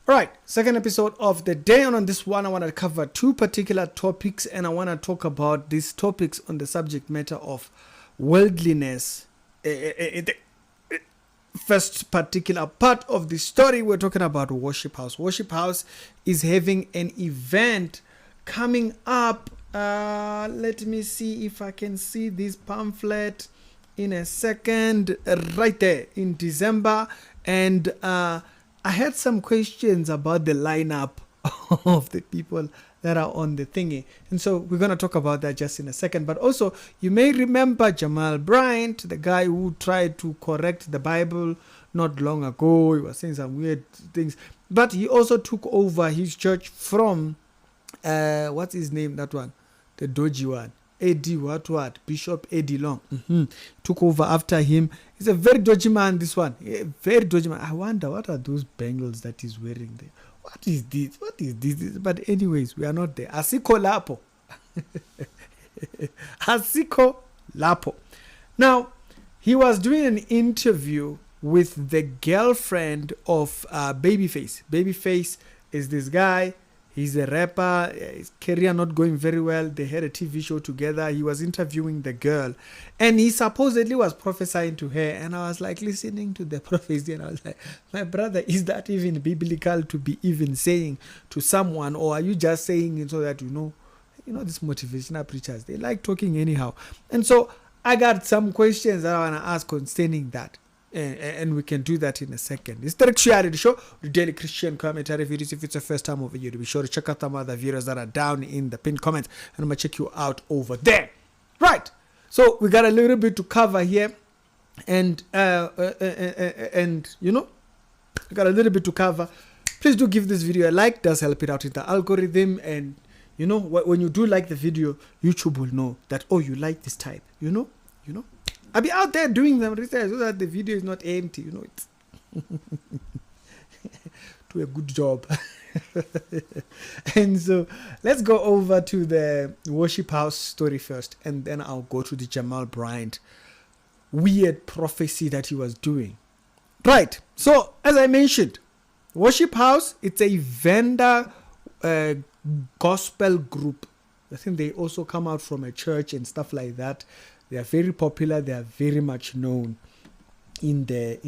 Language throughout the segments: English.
All right, second episode of the day. And on this one, I want to cover two particular topics, and I want to talk about these topics on the subject matter of worldliness. The first particular part of the story, we're talking about Worship House. Worship House is having an event coming up. Let me see if I can see this pamphlet in a second. Right there in December, and I had some questions about the lineup of the people that are on the thingy. And so we're going to talk about that just in a second. But also, you may remember Jamal Bryant, the guy who tried to correct the Bible not long ago. He was saying some weird things. But he also took over his church from, what's his name, that one? The dodgy one. Eddie what? Bishop Eddie Long. Took over after him. He's a very dodgy man, this one. A very dodgy man. I wonder, what are those bangles that he's wearing there? What is this? What is this? But anyways, we are not there. Asiko Lapo. Asiko Lapo. Now, he was doing an interview with the girlfriend of Babyface. Babyface is this guy. He's a rapper, his career not going very well. They had a TV show together. He was interviewing the girl, and he supposedly was prophesying to her. And I was like listening to the prophecy, and I was like, my brother, is that even biblical to be even saying to someone? Or are you just saying it so that you know these motivational preachers, they like talking anyhow. And so I got some questions that I want to ask concerning that. And we can do that in a second. It's the Reality Show, the daily Christian commentary videos. If it's the first time over here, be sure to check out some other videos that are down in the pinned comments, and I'm gonna check you out over there. Right. So we got a little bit to cover here, and we got a little bit to cover. Please do give this video a like. Does help it out in the algorithm, and when you do like the video, YouTube will know that, oh, you like this type. I'll be out there doing them research so that the video is not empty. It's do a good job. And so let's go over to the Worship House story first, and then I'll go to the Jamal Bryant weird prophecy that he was doing. Right. So as I mentioned, Worship House, it's a vendor gospel group. I think they also come out from a church and stuff like that. They are very popular. They are very much known in the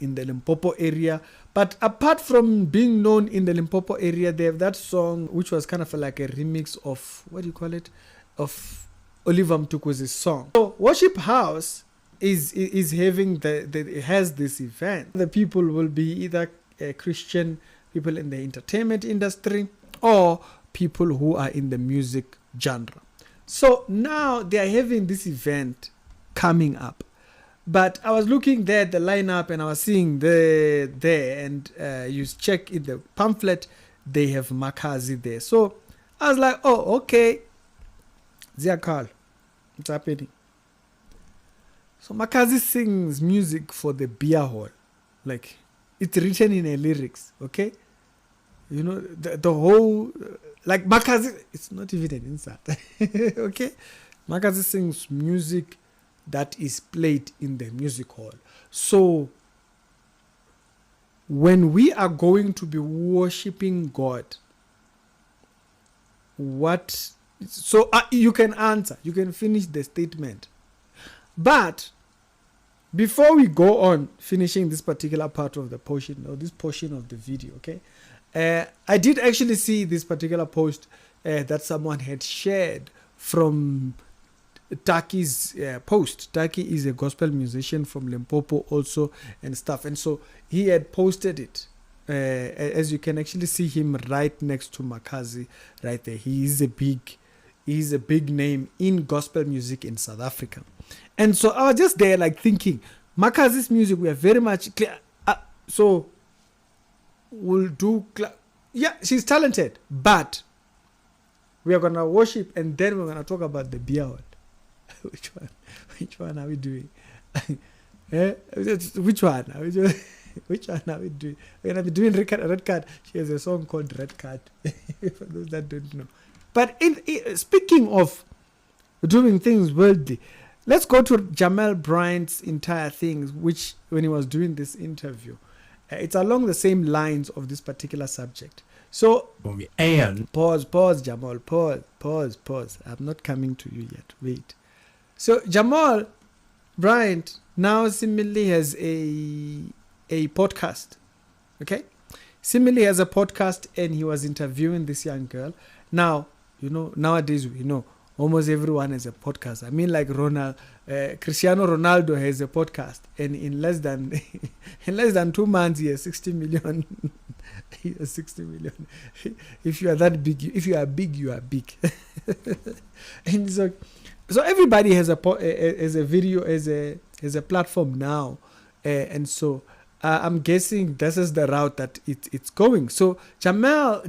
Limpopo area. But apart from being known in the Limpopo area, they have that song which was kind of like a remix of, what do you call it, of Oliver Mtukuz's song. So Worship House is having has this event. The people will be either Christian people in the entertainment industry or people who are in the music genre. So now they are having this event coming up. But I was looking there at the lineup, and I was seeing there, and you check in the pamphlet, they have Makhadzi there. So I was like, oh, okay. Ziakal, what's happening? So Makhadzi sings music for the beer hall. Like, it's written in a lyrics, okay? The whole... Like Makhadzi, it's not even an insult. Okay? Makhadzi sings music that is played in the music hall. So when we are going to be worshiping God, you can answer, you can finish the statement. But before we go on finishing this particular part of the portion, or this portion of the video, okay? I did actually see this particular post that someone had shared from Taki's post. Taki is a gospel musician from Limpopo also and stuff. And so he had posted it. As you can actually see him right next to Makhadzi right there. He is a big name in gospel music in South Africa. And so I was just there like thinking, Makhadzi's music, we are very much clear. So we'll do... Yeah, she's talented, but we are going to worship, and then we're going to talk about the beer hall. Which one are we doing? Which one are we doing? We're going to be doing Red Card. She has a song called Red Card, for those that don't know. But speaking of doing things worldly, let's go to Jamal Bryant's entire things, which when he was doing this interview, It's along the same lines of this particular subject. So, and pause, Jamal, pause. I'm not coming to you yet. Wait. So, Jamal Bryant now seemingly has a podcast. Okay? Seemingly has a podcast, and he was interviewing this young girl. Now, nowadays, almost everyone has a podcast. I mean, like Cristiano Ronaldo has a podcast, and in less than 2 months, he has 60 million. He has 60 million. If you are that big, if you are big, you are big. And so everybody has a video, as a platform now, and so I'm guessing this is the route that it's going. So Jamal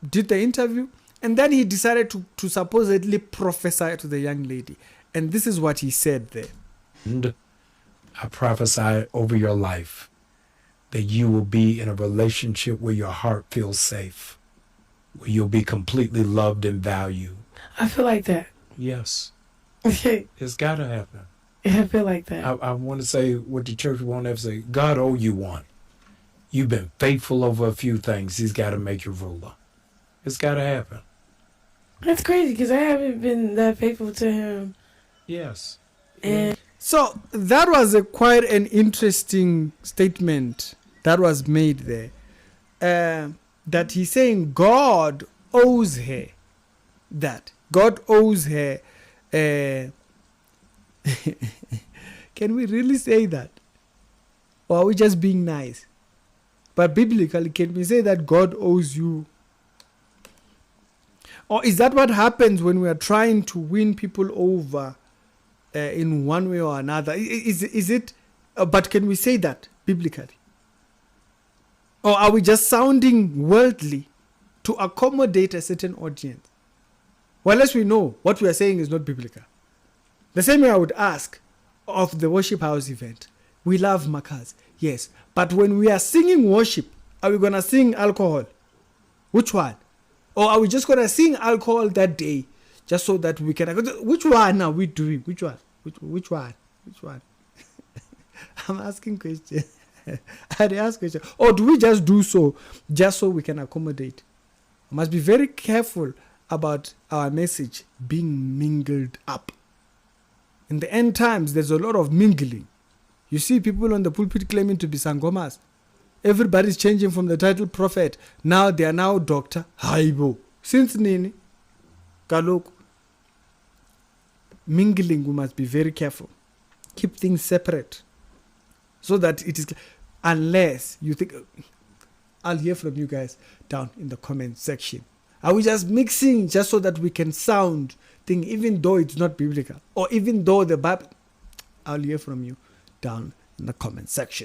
did the interview. And then he decided to supposedly prophesy to the young lady. And this is what he said there. And I prophesy over your life that you will be in a relationship where your heart feels safe, where you'll be completely loved and valued. I feel like that. Yes. Okay. It's got to happen. Yeah, I feel like that. I want to say what the church won't ever say. God owe you one. You've been faithful over a few things. He's got to make you ruler. It's got to happen. That's crazy because I haven't been that faithful to him. Yes. And so that was quite an interesting statement that was made there. That he's saying God owes her that. God owes her. Can we really say that? Or are we just being nice? But biblically, can we say that God owes you? Or is that what happens when we are trying to win people over in one way or another? Is it? But can we say that biblically? Or are we just sounding worldly to accommodate a certain audience? Well, as we know, what we are saying is not biblical. The same way I would ask of the worship house event. We love Makhadzi, yes. But when we are singing worship, are we going to sing alcohol? Which one? Or are we just going to sing alcohol that day just so that we can... Which one are we doing? Which one? Which one? I'm asking questions. I ask questions. Or do we just do so just so we can accommodate? We must be very careful about our message being mingled up. In the end times, there's a lot of mingling. You see people on the pulpit claiming to be sangomas. Everybody's changing from the title prophet. Now they are now doctor. Haibo. Since nini? Kaloku. Mingling, we must be very careful. Keep things separate. So that it is... Unless you think... I'll hear from you guys down in the comment section. Are we just mixing just so that we can sound thing, even though it's not biblical? Or even though the Bible... I'll hear from you down in the comment section.